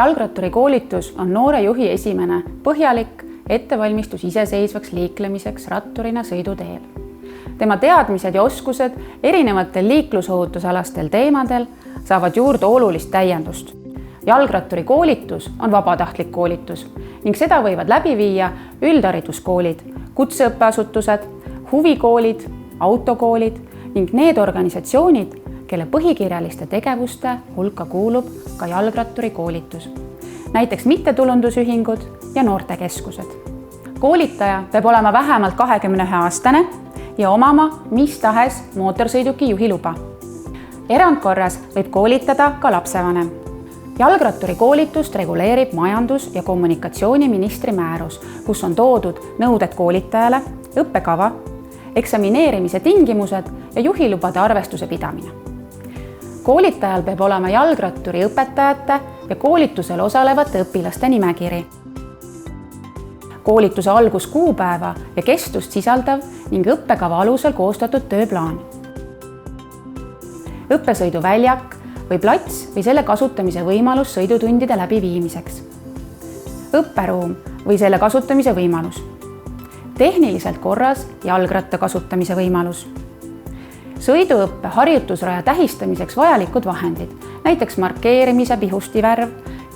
Jalgratturi koolitus on noore juhi esimene põhjalik ettevalmistus iseseisvaks liiklemiseks ratturina sõiduteel. Tema teadmised ja oskused erinevatel liiklusohutusalastel teemadel saavad juurde olulist täiendust. Jalgratturi koolitus on vabatahtlik koolitus ning seda võivad läbi viia üldhariduskoolid, kutseõppeasutused, huvikoolid, autokoolid ning need organisatsioonid, kelle põhikirjaliste tegevuste hulka kuulub ka jalgratturi koolitus, näiteks mittetulundusühingud ja noortekeskused. Koolitaja peab olema vähemalt 21-aastane ja omama mis tahes mootorsõiduki juhiluba. Erandkorras võib koolitada ka lapsevanem. Jalgratturi koolitust reguleerib majandus- ja kommunikatsiooniministri määrus, kus on toodud nõuded koolitajale, õppekava, eksamineerimise tingimused ja juhilubade arvestuse pidamine. Koolitajal peab olema jalgratturi õpetajate ja koolitusel osalevate õpilaste nimekiri. Koolituse alguskuupäeva ja kestust sisaldav ning õppekava alusel koostatud tööplaan. Õppesõiduväljak või plats või selle kasutamise võimalus sõidutundide läbiviimiseks. Õpperuum või selle kasutamise võimalus. Tehniliselt korras jalgratta kasutamise võimalus. Sõiduõppe harjutusraja tähistamiseks vajalikud vahendid, näiteks markeerimise pihustivärv,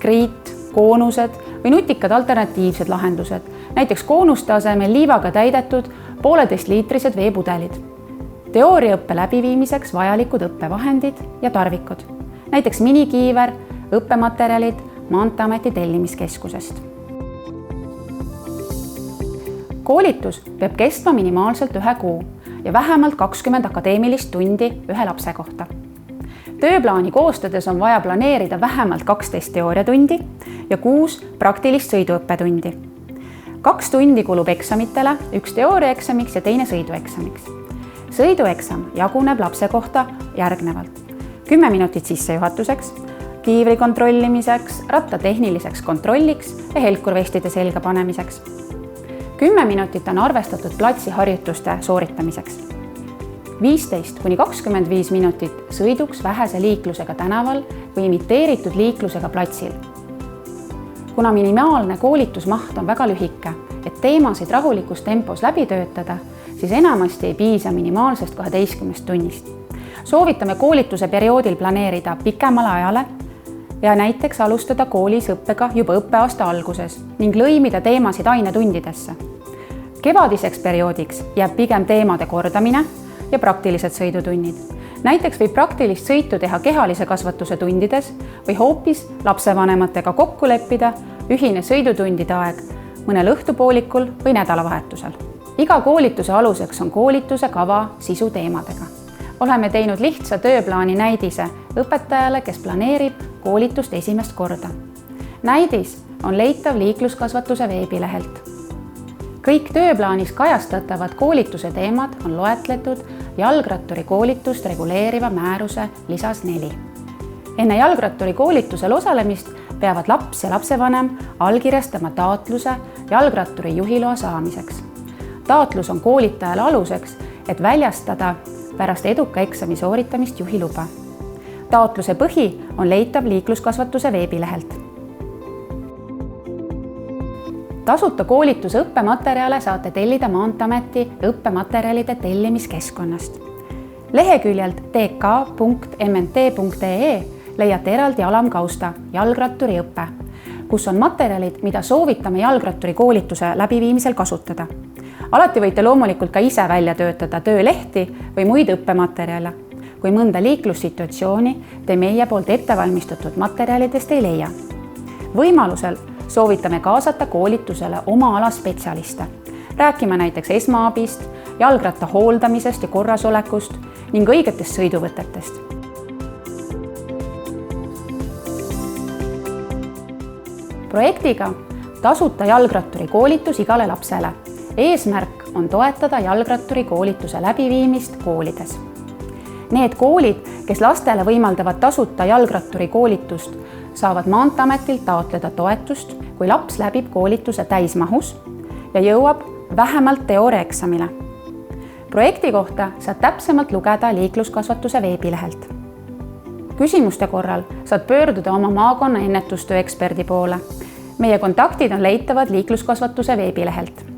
kriit, koonused või nutikad alternatiivsed lahendused, näiteks koonuste asemel liivaga täidetud 1,5-liitrised veepudelid. Teooriaõppe läbiviimiseks vajalikud õppevahendid ja tarvikud, näiteks minikiiver, õppematerjalid Maanteeameti tellimiskeskusest. Koolitus peab kestma minimaalselt 1 kuu ja vähemalt 20 akadeemilist tundi ühe lapse kohta. Tööplaani koostades on vaja planeerida vähemalt 12 teooriatundi ja 6 praktilist sõiduõppetundi. 2 tundi kulub eksamitele, 1 teooriaeksamiks ja teine sõidueksamiks. Sõidueksam jaguneb lapse kohta järgnevalt. 10 minutit sissejuhatuseks, kiivri kontrollimiseks, ratta tehniliseks kontrolliks ja helkurvestide selga panemiseks. 10 minutit on arvestatud platsi harjutuste sooritamiseks. 15–25 minutit sõiduks vähese liiklusega tänaval või imiteeritud liiklusega platsil. Kuna minimaalne koolitusmaht on väga lühike, et teemasid rahulikus tempos läbi töötada, siis enamasti ei piisa minimaalsest 12 tunnist. Soovitame koolituse perioodil planeerida pikemale ajale ja näiteks alustada koolis õppega juba õppeaasta alguses ning lõimida teemasid ainetundidesse. Kevadiseks perioodiks jääb pigem teemade kordamine ja praktilised sõidutunnid. Näiteks võib praktilist sõitu teha kehalise kasvatuse tundides või hoopis lapsevanematega kokku leppida ühine sõidutundide aeg mõnel õhtupoolikul või nädalavahetusel. Iga koolituse aluseks on koolituse kava sisu teemadega. Oleme teinud lihtsa tööplaani näidise õpetajale, kes planeerib koolitust esimest korda. Näidis on leitav liikluskasvatuse veebilehelt. Kõik tööplaanis kajastatavad koolituse teemad on loetletud jalgratturi koolitust reguleeriva määruse lisas 4. Enne jalgratturi koolitusel osalemist peavad laps ja lapsevanem allkirjastama taotluse jalgratturi juhiloa saamiseks. Taotlus on koolitajale aluseks, et väljastada pärast eduka eksami sooritamist juhiluba. Taotluse põhi on leitav liikluskasvatuse veebilehelt. Tasuta koolituse õppematerjale saate tellida Maanteeameti õppematerjalide tellimiskeskkonnast. Leheküljelt tk.mnt.ee leiate eraldi alamkausta jalgratturi õppe, kus on materjalid, mida soovitame jalgratturi koolituse läbiviimisel kasutada. Alati võite loomulikult ka ise välja töötada töölehti või muid õppematerjale, kui mõnda liiklussituatsiooni te meie poolt ettevalmistatud materjalidest ei leia. Võimalusel soovitame kaasata koolitusele oma ala spetsialiste, rääkima näiteks esmaabist, jalgratta hooldamisest ja korrasolekust ning õigetest sõiduvõtetest. Projektiga tasuta jalgratturi koolitus igale lapsele. Eesmärk on toetada jalgratturi koolituse läbiviimist koolides. Need koolid, kes lastele võimaldavad tasuta jalgratturi koolitust, saavad Maanteeametilt taotleda toetust, kui laps läbib koolituse täismahus ja jõuab vähemalt teooriaeksamile. Projekti kohta saad täpsemalt lugeda liikluskasvatuse veebilehelt. küsimuste korral saad pöörduda oma maakonna ennetustöö eksperdi poole. Meie kontaktid on leitavad liikluskasvatuse veebilehelt.